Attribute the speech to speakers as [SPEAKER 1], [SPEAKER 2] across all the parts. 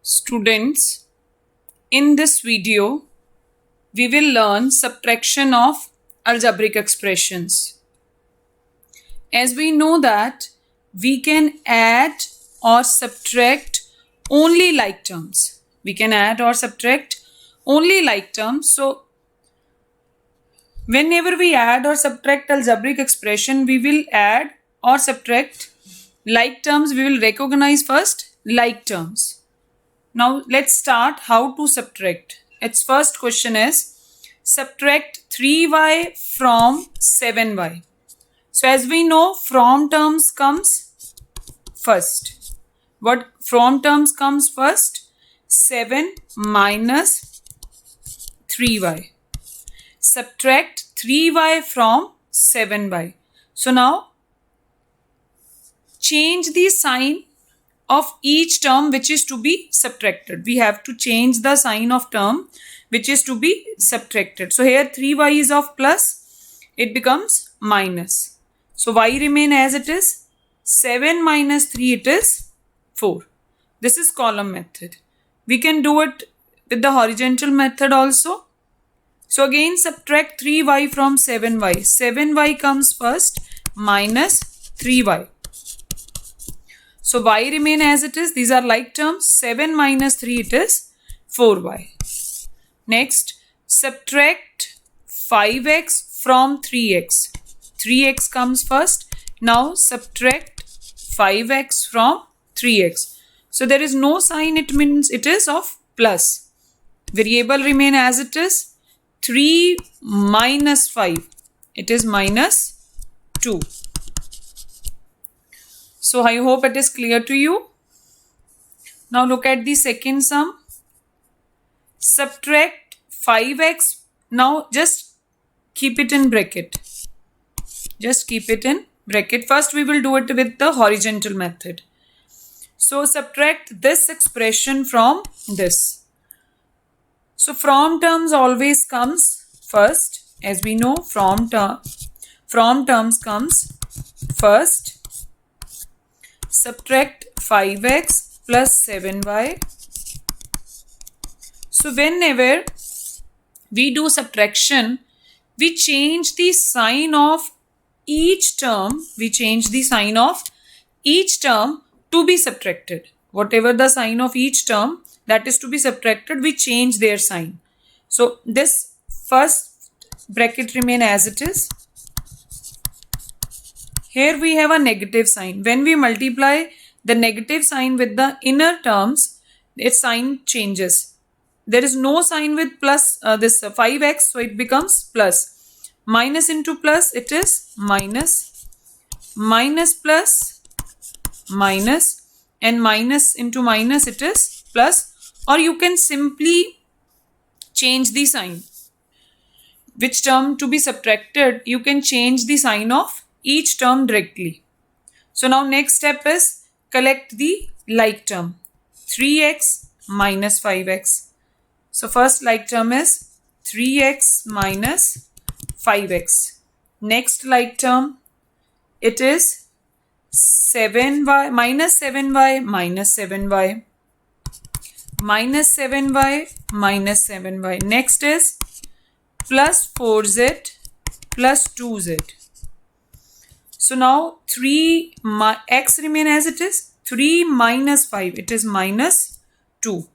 [SPEAKER 1] Students, in this video, we will learn subtraction of algebraic expressions. As we know that we can add or subtract only like terms. We can add or subtract only like terms. So, whenever we add or subtract algebraic expression, we will add or subtract like terms. We will recognize first like terms. Now let's start how to subtract. Its first question is subtract 3y from 7y. So as we know, from terms comes first. What from terms comes first? 7 minus 3y. Subtract 3y from 7y. So now change the sign of each term which is to be subtracted. We have to change the sign of term which is to be subtracted. So here 3y is of plus, it becomes minus. So y remain as it is. 7 minus 3 it is 4. This is column method. We can do it with the horizontal method also. So again subtract 3y from 7y. 7y comes first minus 3y. So y remain as it is. These are like terms. 7 minus 3 it is 4y. Next, subtract 5x from 3x. 3x comes first. Now subtract 5x from 3x. So there is no sign, it means it is of plus. Variable remain as it is. 3 minus 5. It is minus 2. So I hope it is clear to you. Now look at the second sum. Subtract 5x. Now just keep it in bracket. Just keep it in bracket. First we will do it with the horizontal method. So subtract this expression from this. So from terms always comes first. As we know, from terms comes first. Subtract 5x plus 7y. So whenever we do subtraction, we change the sign of each term. We change the sign of each term to be subtracted. Whatever the sign of each term that is to be subtracted, we change their sign. So this first bracket remain as it is. Here we have a negative sign. When we multiply the negative sign with the inner terms, its sign changes. There is no sign with plus this 5x, so it becomes plus. Minus into plus, it is minus. Minus plus, minus. And minus into minus, it is plus. Or you can simply change the sign. Which term to be subtracted, you can change the sign of each term directly. So now next step is collect the like term. 3x minus 5x. So first like term is 3x minus 5x. Next like term, it is 7y minus 7y minus 7y. Minus 7y minus 7y. Next is plus 4z plus 2z. So now x remain as it is. 3 minus 5, it is minus 2.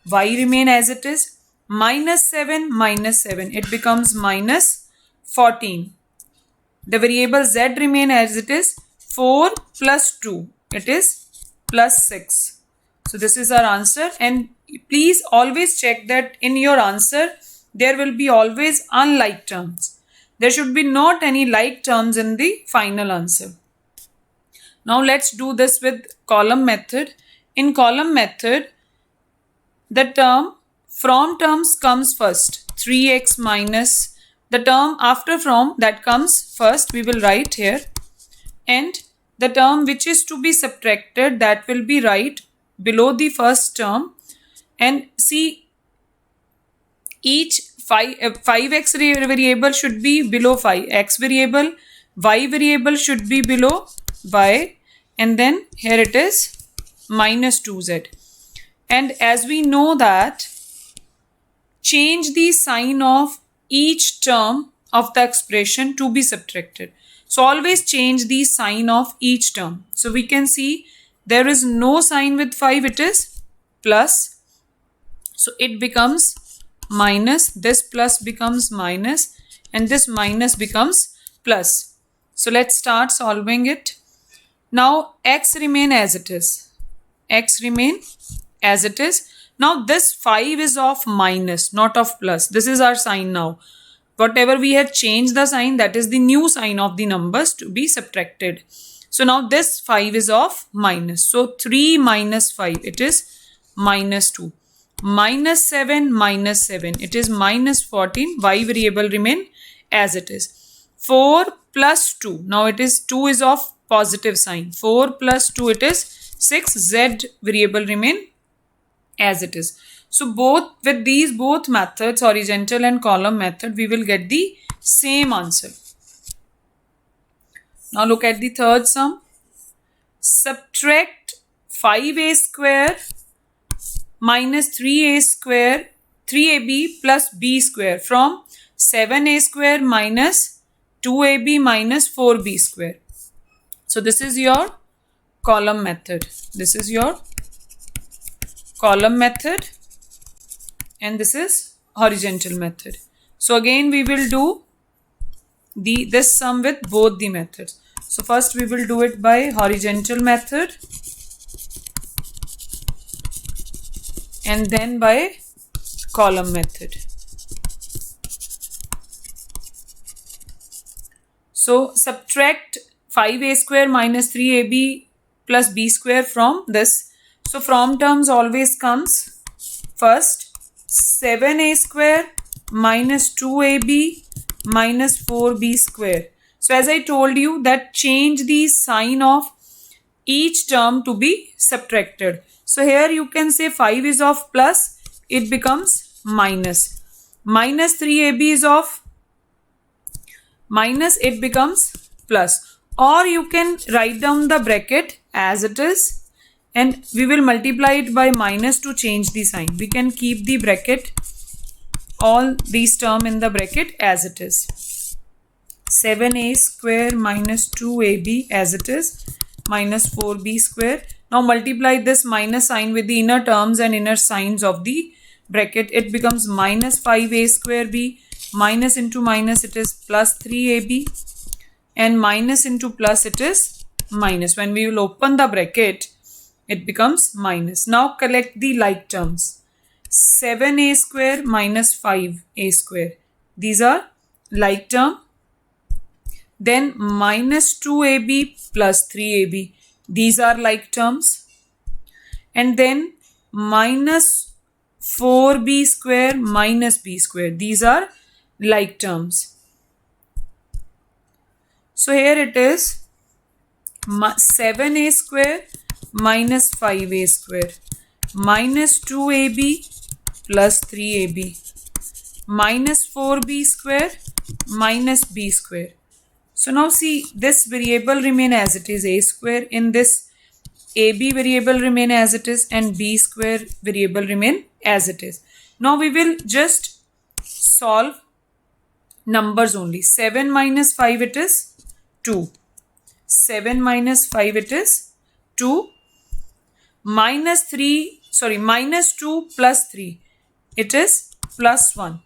[SPEAKER 1] Y remain as it is. Minus 7 minus 7, it becomes minus 14. The variable z remain as it is. 4 plus 2, it is plus 6. So this is our answer, and please always check that in your answer there will be always unlike terms. There should be not any like terms in the final answer. Now let's do this with column method. In column method, the term from terms comes first. 3x minus the term after from that comes first. We will write here. And the term which is to be subtracted, that will be right below the first term. And see, each 5x variable should be below 5. X variable, y variable should be below y. And then here it is minus 2z. And as we know that, change the sign of each term of the expression to be subtracted. So always change the sign of each term. So we can see there is no sign with 5, it is plus. So it becomes minus, this plus becomes minus, and this minus becomes plus. So let's start solving it. Now x remain as it is. X remain as it is. Now this 5 is of minus, not of plus. This is our sign now. Whatever we have changed the sign, that is the new sign of the numbers to be subtracted. So now this 5 is of minus. So 3 minus 5, it is minus 2. Minus 7 minus 7, it is minus 14. Y variable remain as it is. 4 plus 2, now it is 2 is of positive sign. 4 plus 2, it is 6. Z variable remain as it is. So both with these both methods, horizontal and column method, we will get the same answer. Now look at the third sum. Subtract 5a square minus 3a square, 3ab plus b square from 7a square minus 2ab minus 4b square. So this is your column method. This is your column method, and this is horizontal method. So again we will do this sum with both the methods. So first we will do it by horizontal method and then by column method. So subtract 5a square minus 3ab plus b square from this. So from terms always comes first 7a square minus 2ab minus 4b square. So as I told you that change the sign of each term to be subtracted. So here you can say 5 is of plus, it becomes minus. Minus 3ab is of minus, it becomes plus. Or you can write down the bracket as it is and we will multiply it by minus to change the sign. We can keep the bracket, all these terms in the bracket as it is. 7a square minus 2ab as it is minus 4b square. Now multiply this minus sign with the inner terms and inner signs of the bracket. It becomes minus 5a square b, minus into minus it is plus 3ab, and minus into plus it is minus. When we will open the bracket, it becomes minus. Now collect the like terms. 7a square minus 5a square. These are like term. Then minus 2ab plus 3ab. These are like terms. And then minus 4b square minus b square. These are like terms. So here it is 7a square minus 5a square minus 2ab plus 3ab minus 4b square minus b square. So now see, this variable remain as it is, a square. In this, ab variable remain as it is and b square variable remain as it is. Now we will just solve numbers only. 7 minus 5 it is 2. 7 minus 5 it is 2. Minus 2 plus 3 it is plus 1.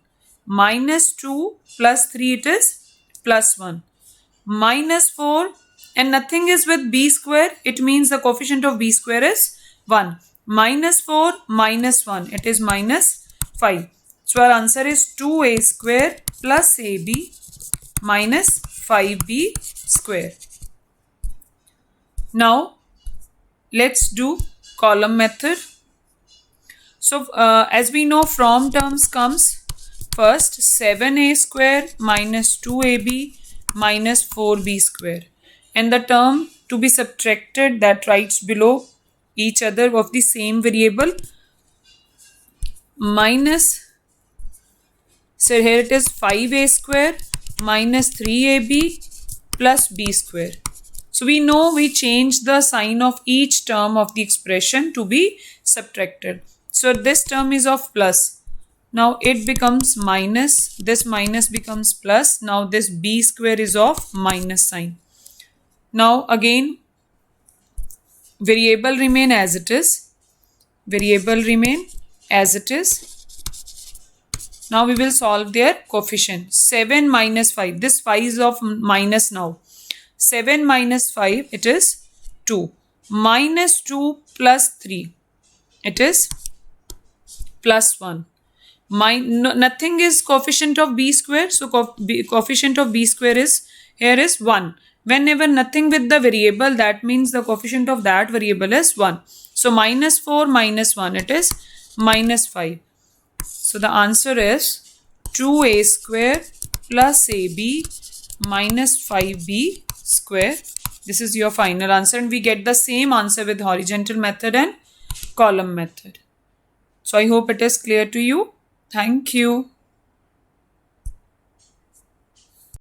[SPEAKER 1] Minus 2 plus 3 it is plus 1. Minus 4 and nothing is with b square, it means the coefficient of b square is 1. Minus 4 minus 1, it is minus 5. So our answer is 2a square plus ab minus 5b square. Now let's do column method. So as we know, from terms comes first 7a square minus 2ab minus 4b square, and the term to be subtracted that writes below each other of the same variable minus, so here it is 5a square minus 3ab plus b square So we know we change the sign of each term of the expression to be subtracted. So this term is of plus. Now it becomes minus. This minus becomes plus. Now this b square is of minus sign. Now again, variable remain as it is. Variable remain as it is. Now we will solve their coefficient. 7 minus 5. This 5 is of minus now. 7 minus 5, it is 2. Minus 2 plus 3, it is plus 1. Nothing is coefficient of b square. So coefficient of b square is, here is 1. Whenever nothing with the variable, that means the coefficient of that variable is 1. So minus 4 minus 1, it is minus 5. So the answer is 2a square plus ab minus 5b square. This is your final answer, and we get the same answer with horizontal method and column method. So I hope it is clear to you. Thank you.